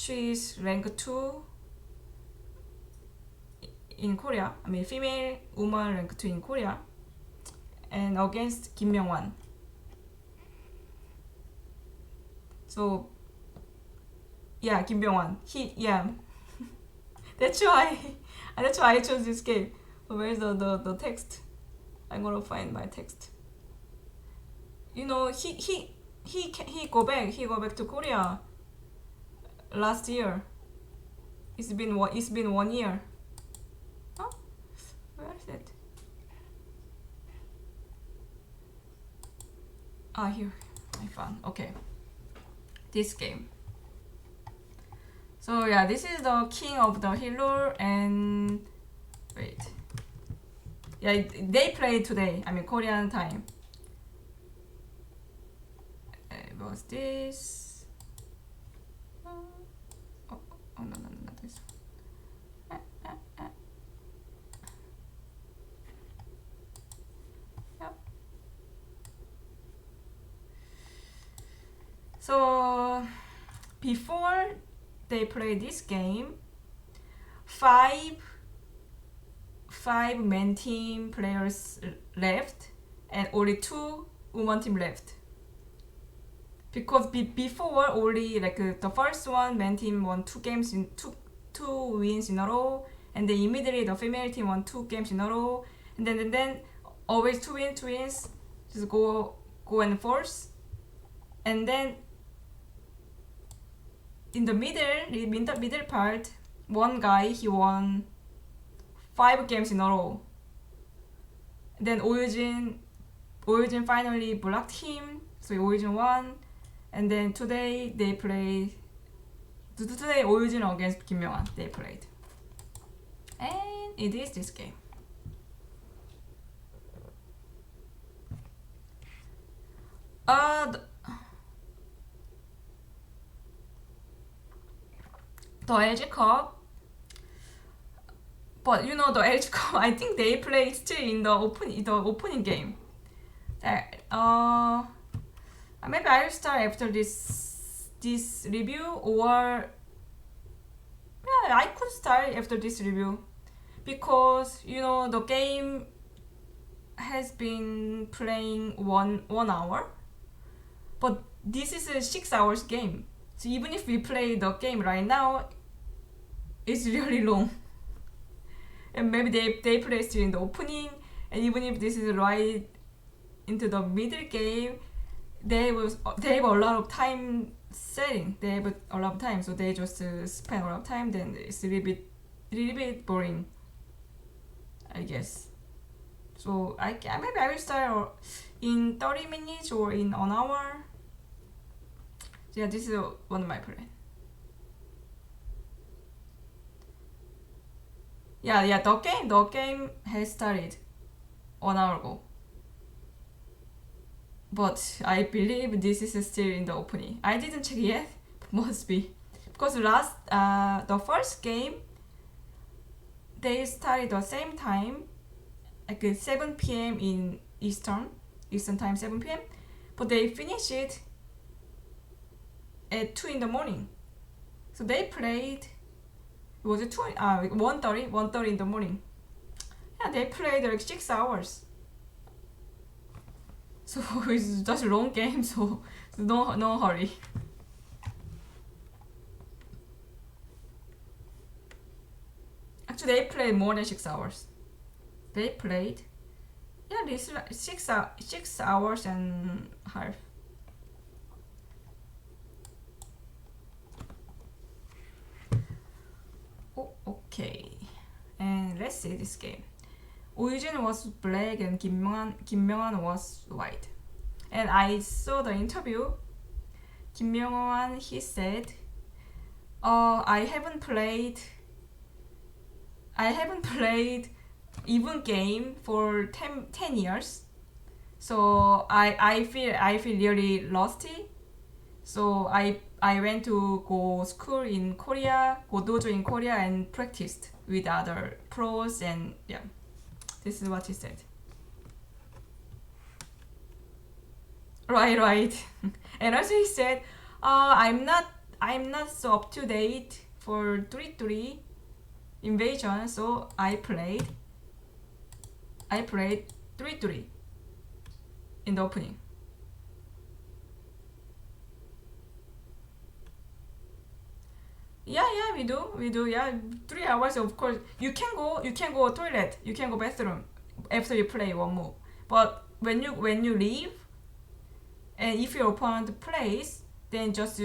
she is rank 2 in Korea. I mean, female woman rank 2 in Korea, and against Kim Myoungwan. So yeah, Kim Myoungwan. Yeah. that's why I chose this game. Where's the text? I'm gonna find my text. You know, he go back to Korea last year. It's been 1 year. Huh? Where is it? Ah, here I found. Okay, this game. So yeah, this is the king of the hill, and wait. Yeah, they play today. I mean Korean time. What's this? Oh, no, not this one. Yep. So before they play this game, five men team players left and only 2 woman team left. Because before only like the first one men team won 2 games in two wins in a row, and then immediately the female team won 2 games in a row, and then always two wins, just go and forth, and then in the middle part, one guy he won 5 games in a row. Then Oh Yujin finally blocked him, so Oh Yujin won. And then today they play. Today Oh Yujin against Kim Myoungwan they played, and it is this game. The LG Cup, but you know the LG Cup. I think they play still in the opening game. Maybe I'll start after this review, or yeah, I could start after this review, because you know the game has been playing one hour, but this is a 6 hours game. So even if we play the game right now, it's really long. And maybe they play still in the opening, and even if this is right into the middle game, they have a lot of time setting. They have a lot of time, so they just spend a lot of time. Then it's a little bit boring, I guess. So maybe I will start in 30 minutes or in an hour. Yeah, this is one of my plans. Yeah, the game has started 1 hour ago. But I believe this is still in the opening. I didn't check yet, but must be. Because the first game, they started the same time, like 7 p.m. in Eastern time, 7 p.m. But they finished it at 2 in the morning. So they played, was it 1:30 in the morning. Yeah, they played like 6 hours. So it's just a long game, so no hurry. Actually, they played more than 6 hours. They played, yeah, this is like 6 hours and a half. Oh, okay, and let's see this game. Oh Yujin was black and Kim Myoungwan was white. And I saw the interview. Kim Myoungwan, he said, I haven't played even game for 10 years. So I feel really rusty. So I went to go school in Korea, go dojo in Korea, and practiced with other pros, and yeah. This is what he said. Right. And also he said, I'm not I'm not so up to date for 3-3 invasion, so I played 3-3 in the opening. Yeah, we do. Yeah, 3 hours. Of course, you can go toilet, you can go bathroom after you play one move. But when you leave, and if your opponent plays, then just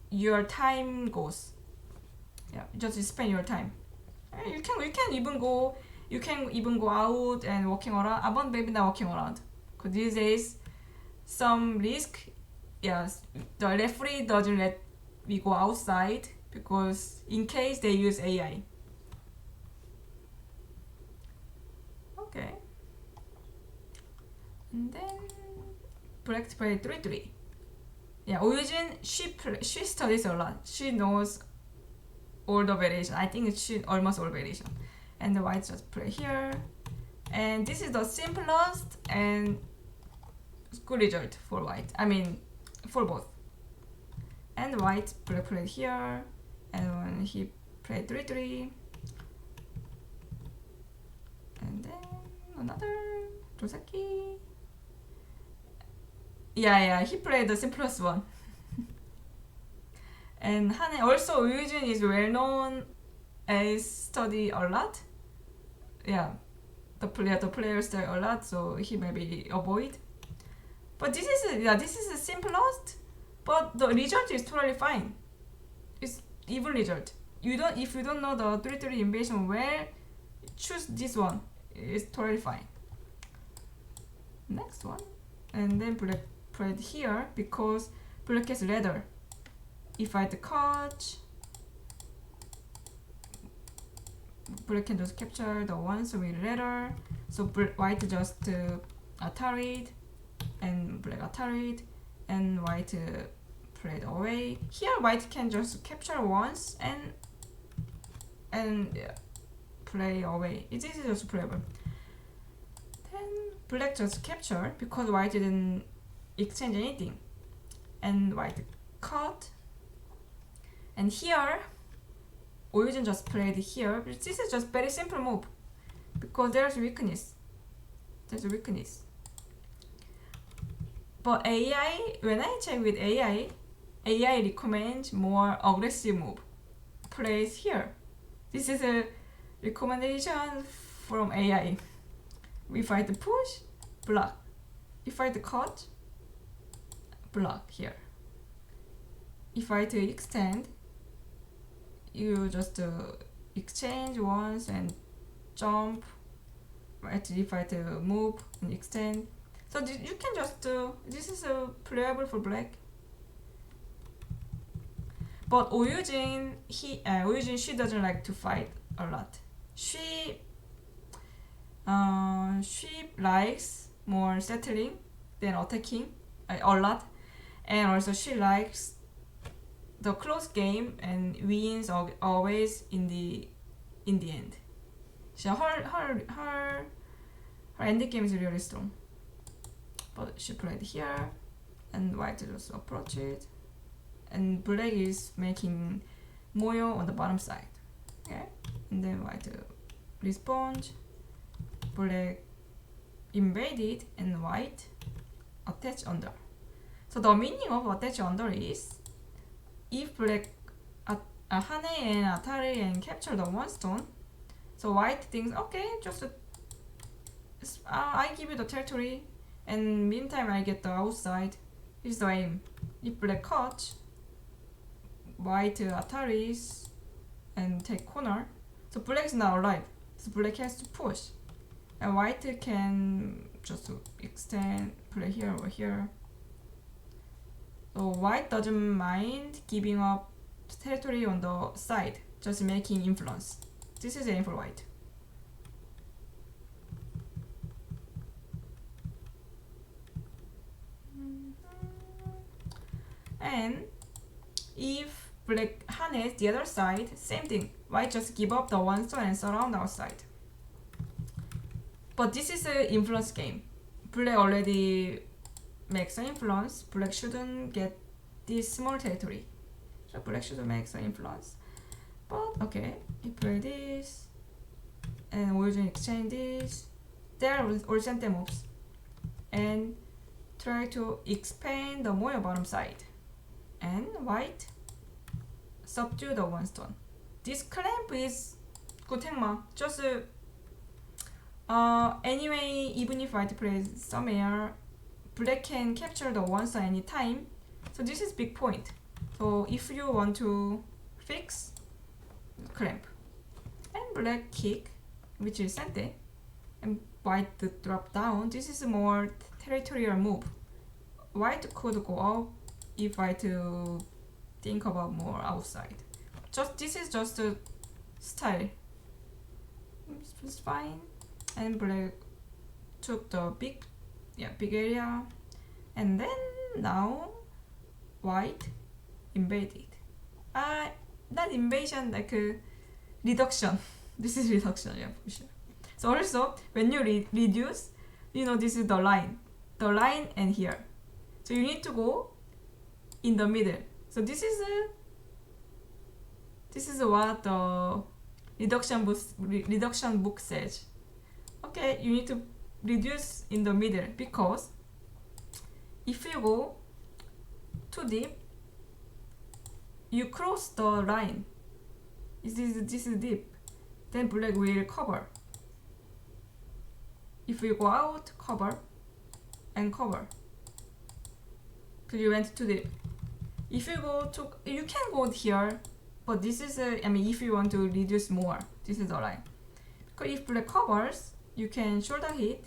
your time goes. Yeah, just spend your time. You can even go out and walking around. But maybe not walking around, cause these days some risk. Yes, the referee doesn't let we go outside because in case they use AI. Okay. And then black play 3-3. Yeah, Oh Yujin, she studies a lot. She knows all the variation. I think she almost all variation. And the white just play here. And this is the simplest and good result for white. I mean, for both. And white played here, and when he played 3-3, and then another Joseki. Yeah, he played the simplest one. And Hane also, Yujin is well known as study a lot. Yeah, the player study a lot, so he maybe avoid. But this is the simplest. But the result is totally fine. It's even result. If you don't know the 3-3 invasion well, choose this one. It's totally fine. Next one. And then black played here because black has ladder. If I cut, black can just capture the ones with ladder. So white just Atari'd and black Atari'd. And white played away. Here white can just capture once and play away. This is just playable. Then black just captured because white didn't exchange anything. And white cut. And here Oh Yujin just played here. But this is just very simple move because there's weakness. There's a weakness. But AI, when I check with AI recommends more aggressive move. Plays here. This is a recommendation from AI. If I push, block. If I cut, block here. If I extend, you just exchange once and jump. Right? If I move and extend. So you can just this is playable for black. But Oh Yujin, she doesn't like to fight a lot. She likes more settling than attacking a lot, and also she likes the close game and wins always in the end. So her ending game is really strong. But she played here, and white just approach it, and black is making moyo on the bottom side. Okay, and then white respond. Black invaded, and white attach under. So the meaning of attach under is if black Hane and Atari and capture the one stone, so white thinks okay, just I give you the territory. And meantime I get the outside. Is the aim. If black cut, white Ataris and take corner. So black is now alive. So black has to push. And white can just extend, play here or here. So white doesn't mind giving up territory on the side, just making influence. This is the aim for white. And if black harness the other side, same thing. White just give up the one stone and surround outside. But this is an influence game. Black already makes an influence. Black shouldn't get this small territory. So black should make some influence. But okay, he play this, and Oh Yujin exchange this. They are all center moves, and try to expand the Moyo bottom side. And white subdue the one stone. This clamp is good hangma. Just anyway, even if white plays some air, black can capture the one stone anytime. So this is big point. So if you want to fix clamp, and black kick, which is center, and white drop down, this is a more territorial move. White could go up if white think about more outside. This is just a style. It's fine. And black took the big area, and then now white invaded. Not invasion, like a reduction. This is reduction, yeah, for sure. So also when you reduce, you know, this is the line and here. So you need to go in the middle. So this is what the reduction book says. Okay, you need to reduce in the middle, because if you go too deep, you cross the line. This is deep. Then black will cover. If you go out, cover and cover. Because you went too deep. If you go to, you can go here, but this is if you want to reduce more, this is the line. Because if black covers, you can shoulder hit.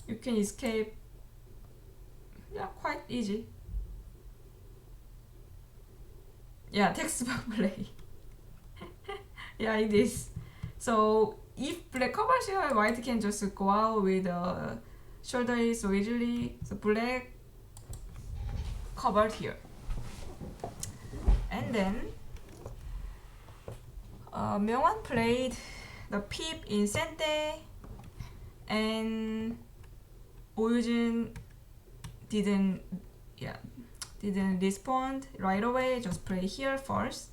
You can escape. Yeah, quite easy. Yeah, textbook play. Yeah, it is. So if black covers here, white can just go out with shoulder hit so easily. So black covered here. And then Myoungwan played the peep in center, and Oh Yujin didn't respond right away, just play here first,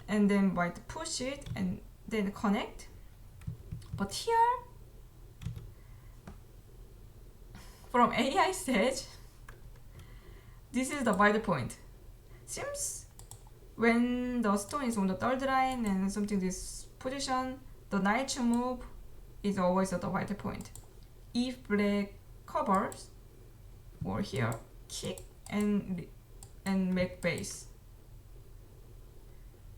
and then white push it and then connect. But here, from AI stage, this is the vital point. Seems when the stone is on the third line and something this position, the knight move is always at the vital point. If black covers, or here, kick and make base.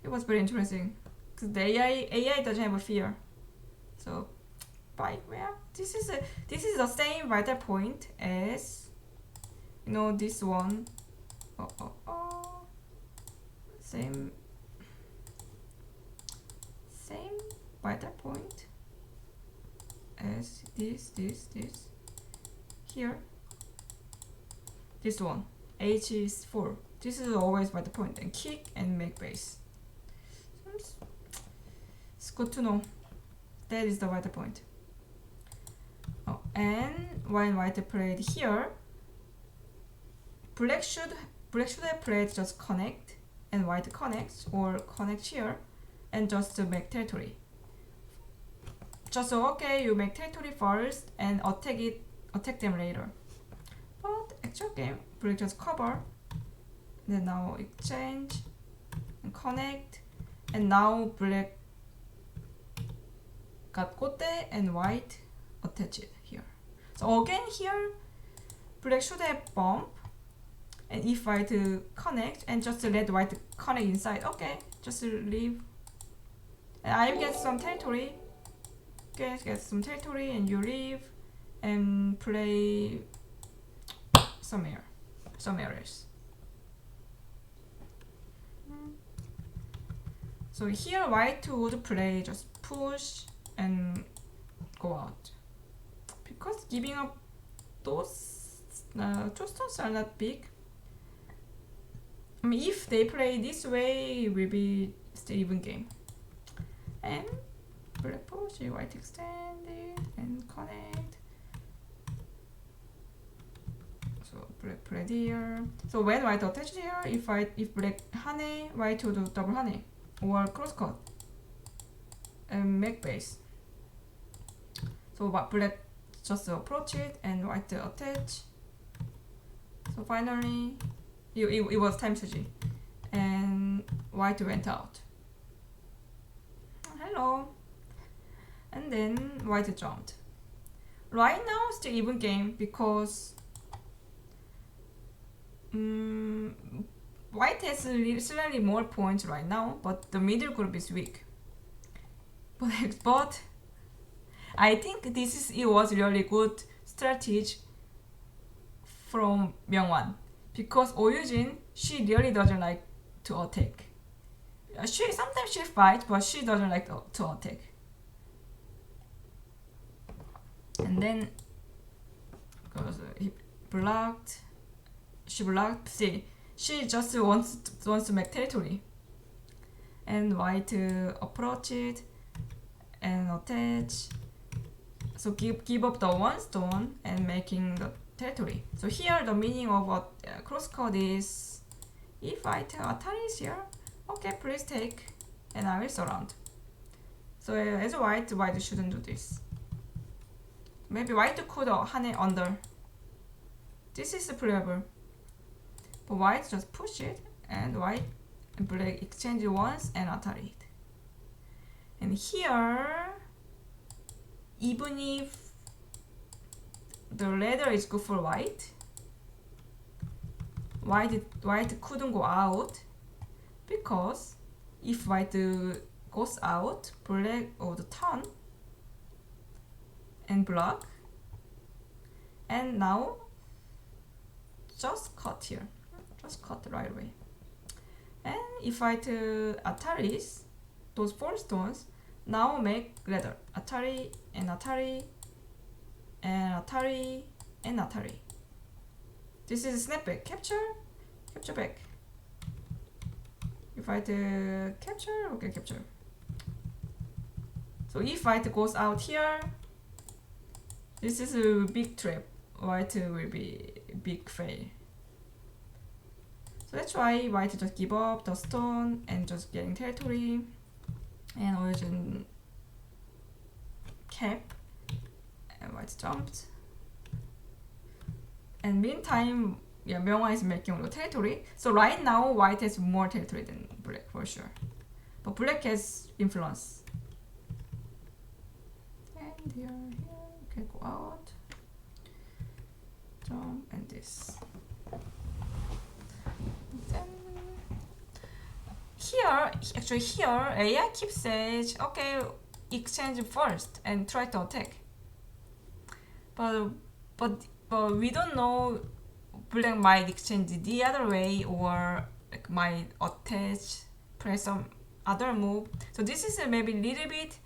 It was very interesting, because the AI doesn't have a fear. So, this is the same vital point as, you know, this one. Same vital point as this here. This one, H is 4. This is always vital point, and kick and make base. It's good to know. That is the vital point. And when white played here, black should have played just connect, and white connects, or connect here and just to make territory. Just okay, you make territory first and attack them later. But actual game, black just cover, then now exchange and connect, and now black got gote and white attach it here. So again here, black should have bump, and if white connect and just let white connect inside, okay, just leave. And I get some territory. Get some territory, and you leave and play some areas. So here white would play just push and go out, because giving up those two stones are not big. If they play this way, it will be still even game. And black push, white extend it and connect. So black played here. So when white attached here, if black hane, white would double hane or cross cut and make base. So black just approach it and white attach. So finally, it was time strategy, and white went out. Hello, and then white jumped. Right now, still even game because white has slightly more points right now, but the middle group is weak. But I think it was really good strategy from Myoungwan, because Oh Yujin, she really doesn't like to attack. Sometimes she fights, but she doesn't like to attack. And then, because he blocked, she blocked. See, she just wants to make territory. And white approach it and attach. So give up the one stone and making the territory. So here the meaning of a crosscut is, if white Atari is here, okay, please take, and I will surround. So as white shouldn't do this. Maybe white could hane under. This is playable. But white just push it, and white and black exchange once and Atari it. And here, even if the ladder is good for white couldn't go out, because if white goes out, black would turn and block, and now just cut here, just cut right away. And if white Ataris those 4 stones, now make ladder Atari and Atari and Atari and Atari. This is snapback, capture back. If white capture, okay, capture. So if white goes out here, this is a big trap. White will be big fail. So that's why white just give up the stone and just getting territory. And origin cap, and white jumped. And meantime, yeah, Myoungwan is making the territory. So right now, white has more territory than black for sure. But black has influence. And here, okay, go out, jump, and this. Then here, actually here, AI keep says, okay, exchange first and try to attack. But we don't know, black might exchange the other way, or like might attach, press some other move. So this is maybe a little bit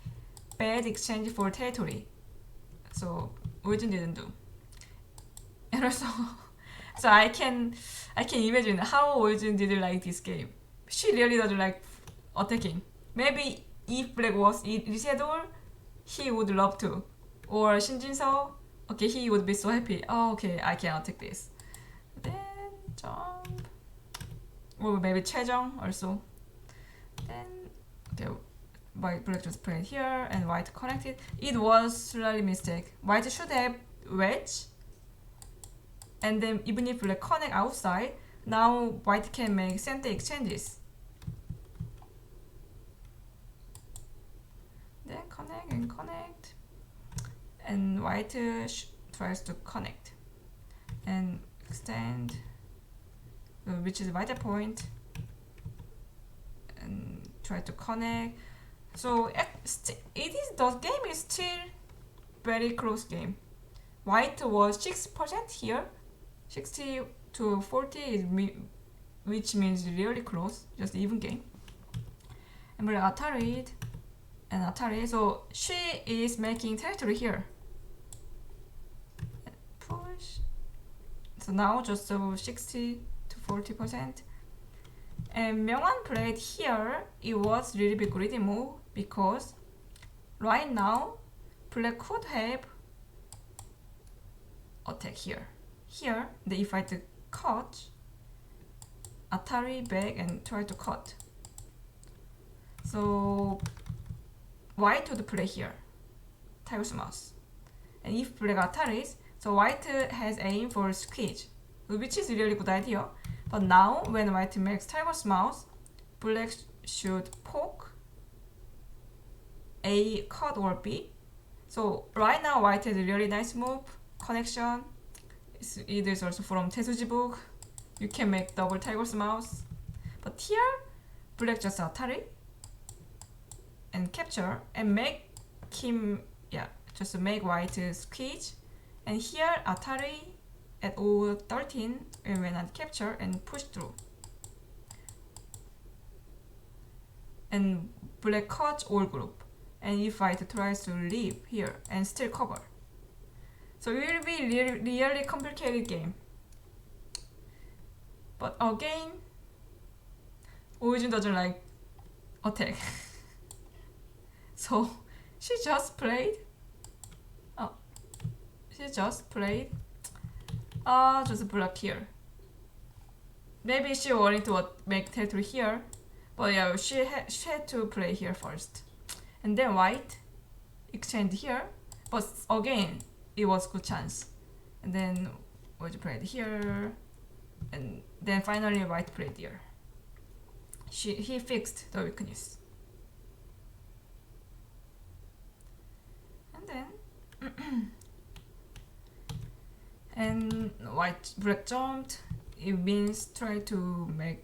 bad exchange for territory. So Yujin didn't do. And also, so I can imagine how Yujin didn't like this game. She really doesn't like attacking. Maybe if black was reschedule, he would love to. Or Shinjin-seo, okay, he would be so happy. Oh, okay, I can attack this. Then jump. Or maybe Chaejong also. Then okay, white black just played here and white connected. It was slightly mistake. White should have wedge. And then even if black connect outside, now white can make center exchanges. Then connect and connect. And white tries to connect and extend, which is vital point, and try to connect. So the game is still very close game. White was 6% here, 60 to 40 is which means really close, just even game. And we're Atari and Atari, so she is making territory here. Push. So now just 60 to 40%. And Myoungwan played here. It was really big greedy move because right now black could have attack here. here, then if I to cut, Atari back and try to cut. So white would play here, Tiger's mouse. And if black Ataris, so white has aim for squeeze, which is really good idea. But now when white makes Tiger's mouse, black should poke A, cut or B. So right now white has a really nice move, connection. It is also from Tesuji book. You can make double Tiger's mouse. But here, black just Atari and capture and make Kim, just make white squeeze. And here Atari at O13 and when I capture and push through. And black cuts all group. And if white tries to leave here and still cover. So it will be really complicated game. But again, Oh Yujin doesn't like attack. So she just played just block here. Maybe she wanted to make territory here, but yeah, she had to play here first. And then white exchange here, but again it was good chance. And then white played here, and then finally white played here. He fixed the weakness. And then and black jumped. It means try to make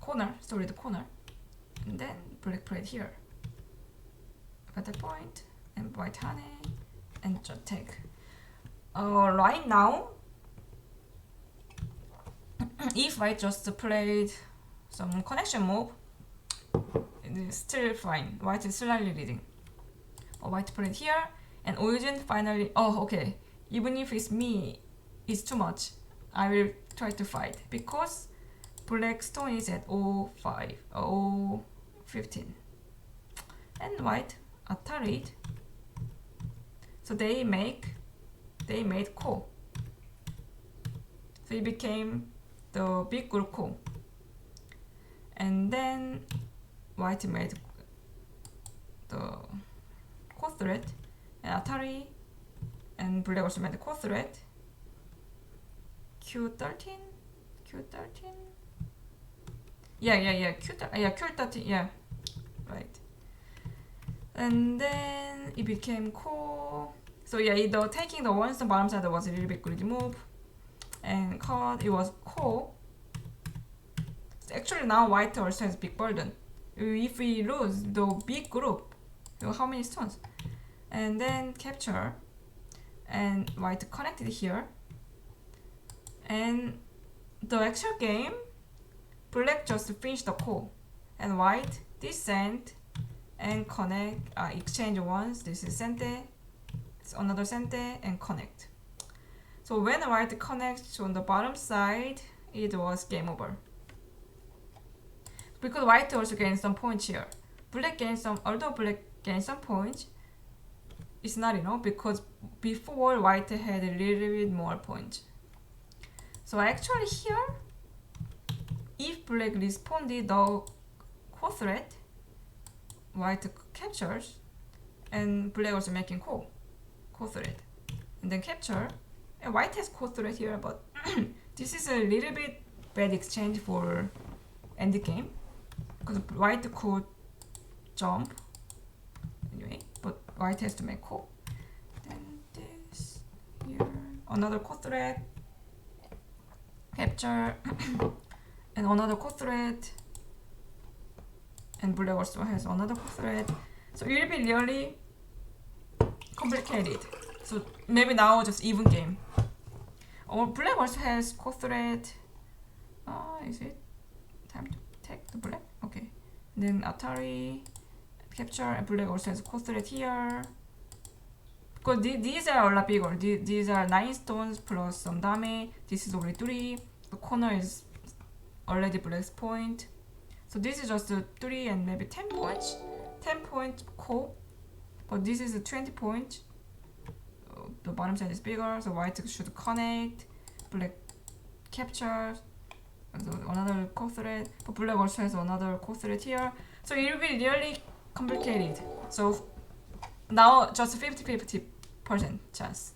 corner, solid corner. And then black played here. At the point, and white honey, and just take. Right now, if I just played some connection move, it is still fine. White is slightly leading. White played here, and Oh Yujin finally. Oh, okay. Even if it's me, it's too much. I will try to fight because black stone is at 05, 015, and white Atari. So they made ko. So it became the big group ko. And then white made the ko threat, and Atari and black also made the ko threat. Q13. Yeah, Q13. Yeah, right. And then it became ko. So yeah, taking the one stone bottom side was a little bit greedy move, and cut it was ko. So actually now white also has big burden. If we lose the big group, how many stones? And then capture, and white connected here. And the actual game, black just finished the ko, and white descend and connect, exchange once. This is sente, it's another sente, and connect. So when white connects on the bottom side, it was game over. Because white also gained some points here. Although black gained some points, it's not enough because before white had a little bit more points. So actually here, if black responded the ko threat, white captures, and black also making ko threat, and then capture, and white has ko threat here, but this is a little bit bad exchange for end game, because white could jump anyway, but white has to make ko. Then this here, another ko threat, capture, and another ko threat, and black also has another ko threat. So it will be really complicated. So maybe now just even game. Or black also has ko threat. Is it time to take the black? Okay. Then Atari capture, and black also has ko threat here. Because these are a lot bigger. These are 9 stones plus some damage. This is only 3. The corner is already black's point. So this is just 3 and maybe 10 points. 10 points ko. But this is 20 points. The bottom side is bigger, so white should connect. black capture another core thread, but black also has another core thread here. So it will be really complicated. So now just 50-50% chance.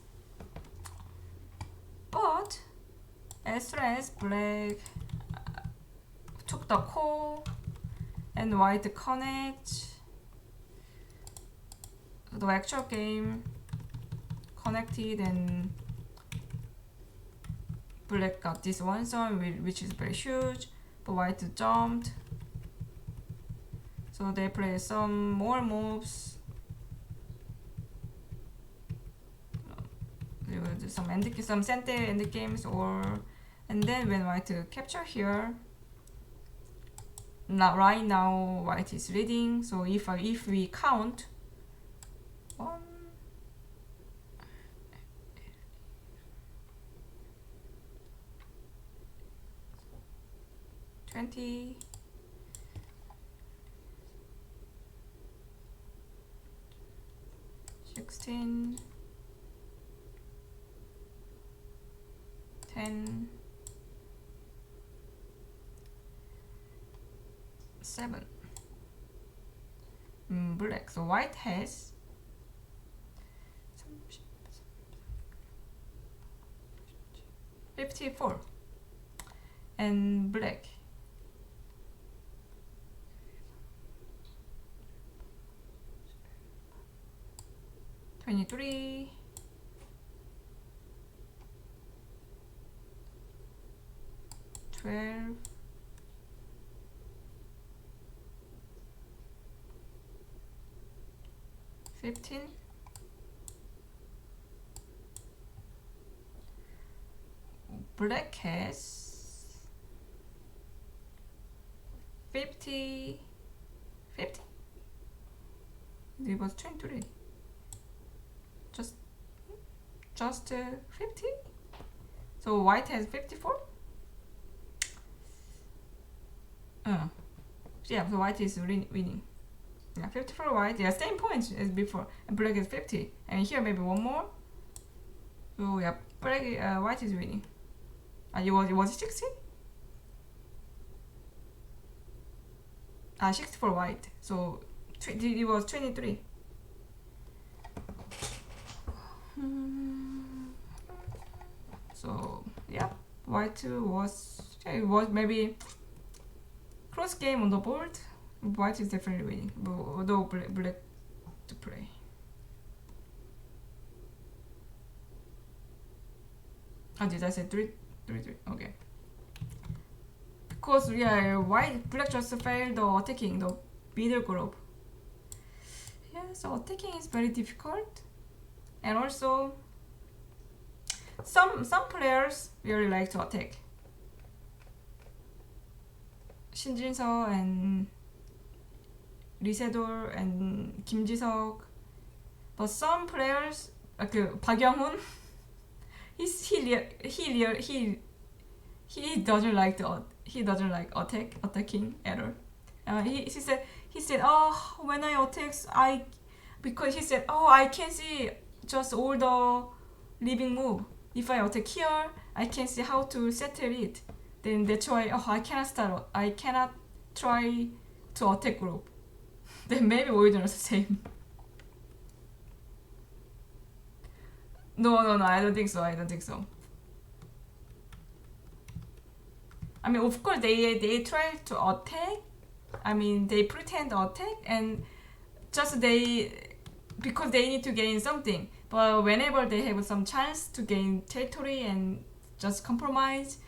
But as soon as black took the core and white connect, the actual game connected and black got this one zone which is very huge, but white jumped. So they play some more moves. They will do some center end games, and then when white capture here, right now white is leading. So if we count 1, 20, 16, 10, 7. Black. So white has 54 and black 23, 12, 15, black has 50, it was 23, just 50. So white has 54. Yeah, so white is winning. Yeah, 54 white. Yeah, same points as before. And black is 50. And here maybe one more. So yeah, white is winning. It was 60? 64 white. So it was 23. So yeah, white was it was maybe close game on the board. White is definitely winning, although black to play. Did I say 3? Okay. Because yeah, black just failed the attacking the middle group. Yeah, so attacking is very difficult, and also some players really like to attack. 신진서 and 리세돌 and 김지석, but some players like 박영훈, he doesn't like attacking at all. He said oh, when I attack because he said oh, I can see just all the living move. If I attack here, I can see how to settle it. Then that's why I cannot try to attack group. Then maybe Oh Yujin is the same. No, I don't think so. I mean, of course they try to attack. I mean, they pretend to attack and just because they need to gain something. But whenever they have some chance to gain territory and just compromise,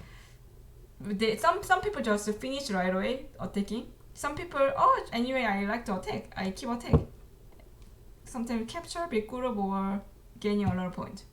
some people just finish right away attacking. Some people, oh, anyway, I like to attack. I keep attack. Sometimes capture big group or gaining a lot of points.